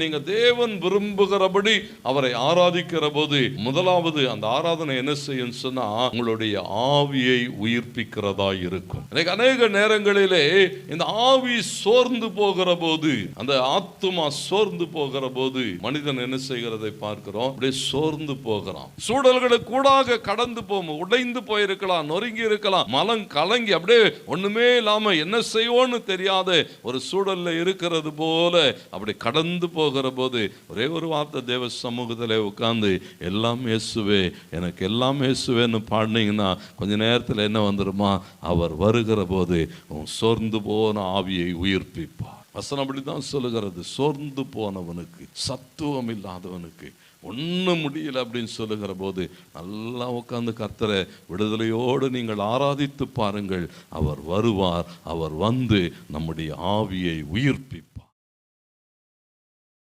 நீங்க தேவன் விரும்புகிறபடி அவரை ஆராதிக்கிற போது முதலாவது அந்த ஆராதனை என்ன செய்யும் சொன்னா உங்களுடைய ஆவியை உயிர்ப்பிக்கிறதா இருக்கும். அநேக நேரங்களிலே இந்த ஆவி சோர்ந்து போகிற போது, அந்த ஆத்துமா சோர்ந்து போகிற போது மனிதன் என்ன செய்கிறதை பார்க்கிறோம், அப்படியே சோர்ந்து போகிறான். சூழல்களுக்கு கூடாக கடந்து போகும், உடைந்து போயிருக்கலாம், நொறுங்கி இருக்கலாம், மலம் கலங்கி அப்படியே ஒண்ணுமே இல்லாம என்ன செய்வோன்னு தெரியாத ஒரு சூழல்ல இருக்கிறது போல அப்படி கடந்து போகிற போது ஒரே ஒரு வார்த்தை தேவ சமூகத்தில் உட்கார்ந்து எல்லாம் இயேசுவே, எனக்கு எல்லாம் இயேசுவேன்னு பாடினீங்கன்னா கொஞ்ச நேரத்தில் என்ன வந்துருமா, அவர் வருகிற போது சோர்ந்து போன ஆவியை உயிர்ப்பிப்பார். வசனம் அப்படித்தான் சொல்லுகிறது. சோர்ந்து போனவனுக்கு, சத்துவம் இல்லாதவனுக்கு, ஒன்றும் முடியல அப்படின்னு சொல்லுகிற போது நல்லா உட்கார்ந்து கர்த்தரை விடுதலையோடு நீங்கள் ஆராதித்து பாருங்கள். அவர் வருவார், அவர் வந்து நம்முடைய ஆவியை உயிர்ப்பிப்பார்.